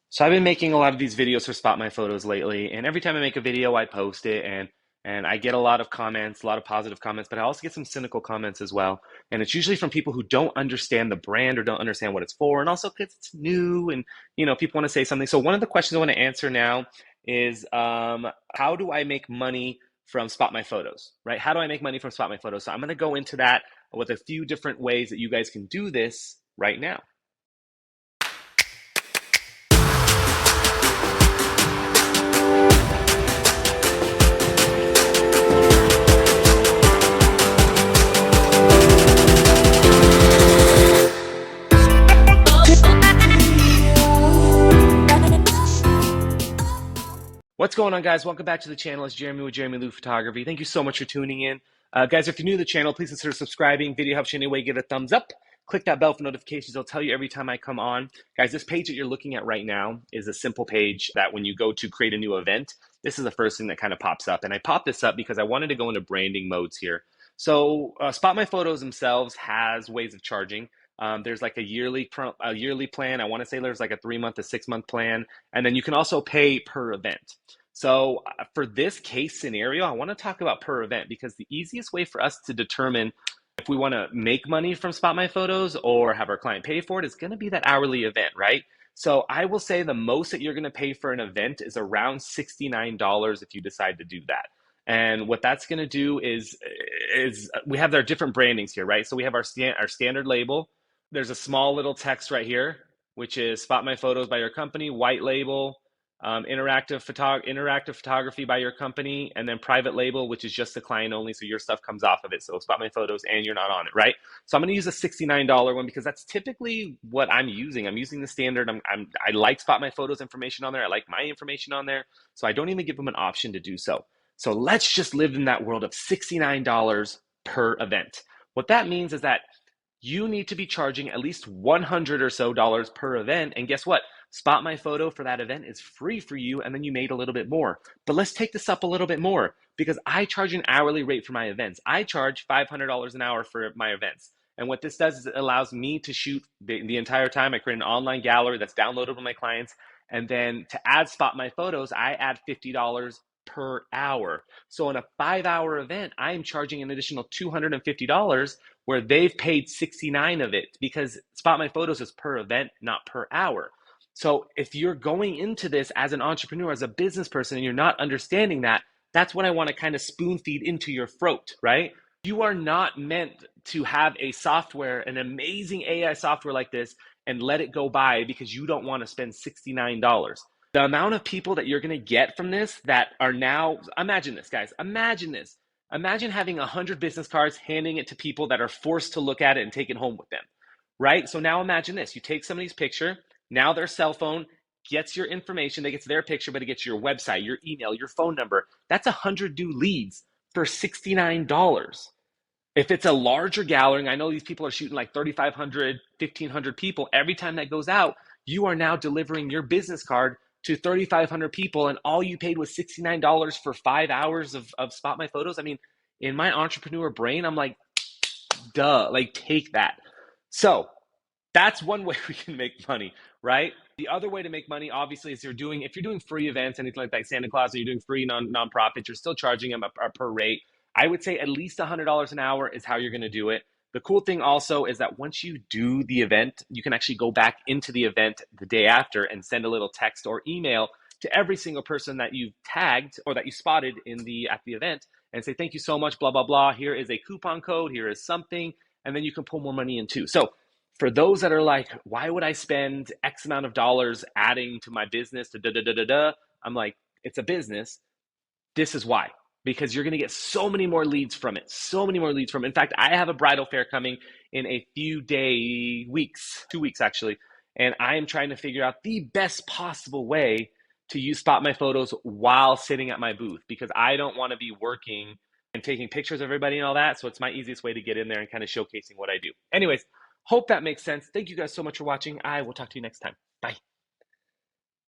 So I've been making a lot of these videos for Spot My Photos lately, and every time I make a video, I post it, and I get a lot of comments, a lot of positive comments, but I also get some cynical comments as well. And it's usually from people who don't understand the brand or don't understand what it's for, and also because it's new and people want to say something. So one of the questions I want to answer now is how do I make money from Spot My Photos, right? How do I make money from Spot My Photos? So I'm going to go into that with a few different ways that you guys can do this right now. What's going on, guys? Welcome back to the channel. It's Jeremy with Jeremy Lou Photography. Thank you so much for tuning in. Guys, if you're new to the channel, please consider subscribing. Video helps you anyway. Give it a thumbs up. Click that bell for notifications. I'll tell you every time I come on. Guys, this page that you're looking at right now is a simple page that when you go to create a new event, this is the first thing that kind of pops up. And I popped this up because I wanted to go into branding modes here. So Spot My Photos themselves has ways of charging. There's like a yearly plan. I want to say there's like a 3-month, a 6-month plan. And then you can also pay per event. So for this case scenario, I want to talk about per event because the easiest way for us to determine if we want to make money from Spot My Photos or have our client pay for it is going to be that hourly event, right? So I will say the most that you're going to pay for an event is around $69 if you decide to do that. And what that's going to do is we have our different brandings here, right? So we have our standard label. There's a small little text right here, which is Spot My Photos by your company, white label, interactive photography by your company, and then private label, which is just the client only, so your stuff comes off of it. So Spot My Photos and you're not on it, right? So I'm going to use a $69 one because that's typically what I'm using. I'm using the standard. I like Spot My Photos information on there. I like my information on there, so I don't even give them an option to do so. So let's just live in that world of $69 per event. What that means is that you need to be charging at least $100 or so per event. And guess what? Spot My Photo for that event is free for you, and then you made a little bit more. But let's take this up a little bit more because I charge an hourly rate for my events. I charge $500 an hour for my events. And what this does is it allows me to shoot the entire time. I create an online gallery that's downloadable to my clients. And then to add Spot My Photos, I add $50 per hour. So in a 5-hour event, I am charging an additional $250 where they've paid 69 of it because Spot My Photos is per event, not per hour. So if you're going into this as an entrepreneur, as a business person, and you're not understanding that, that's what I want to kind of spoon feed into your throat, right? You are not meant to have a software, an amazing AI software like this, and let it go by because you don't want to spend $69. The amount of people that you're going to get from this that are now, imagine this, guys, imagine this. Imagine having 100 business cards, handing it to people that are forced to look at it and take it home with them, right? So now imagine this. You take somebody's picture. Now their cell phone gets your information. They get their picture, but it gets your website, your email, your phone number. That's 100 new leads for $69. If it's a larger gathering, I know these people are shooting like 3,500, 1,500 people. Every time that goes out, you are now delivering your business card to 3,500 people, and all you paid was $69 for 5 hours of Spot My Photos. I mean, in my entrepreneur brain, I'm like, duh, like take that. So that's one way we can make money, right? The other way to make money, obviously, is if you're doing free events, anything like that, Santa Claus, or you're doing free nonprofits, you're still charging them a per rate. I would say at least $100 an hour is how you're going to do it. The cool thing also is that once you do the event, you can actually go back into the event the day after and send a little text or email to every single person that you've tagged or that you spotted at the event and say, thank you so much, blah, blah, blah. Here is a coupon code. Here is something. And then you can pull more money in too. So for those that are like, why would I spend X amount of dollars adding to my business to da da da da da? I'm like, it's a business. This is why. Because you're going to get so many more leads from it. So many more leads from it. In fact, I have a bridal fair coming in a few weeks, 2 weeks actually. And I am trying to figure out the best possible way to use Spot My Photos while sitting at my booth because I don't want to be working and taking pictures of everybody and all that. So it's my easiest way to get in there and kind of showcasing what I do. Anyways, hope that makes sense. Thank you guys so much for watching. I will talk to you next time. Bye.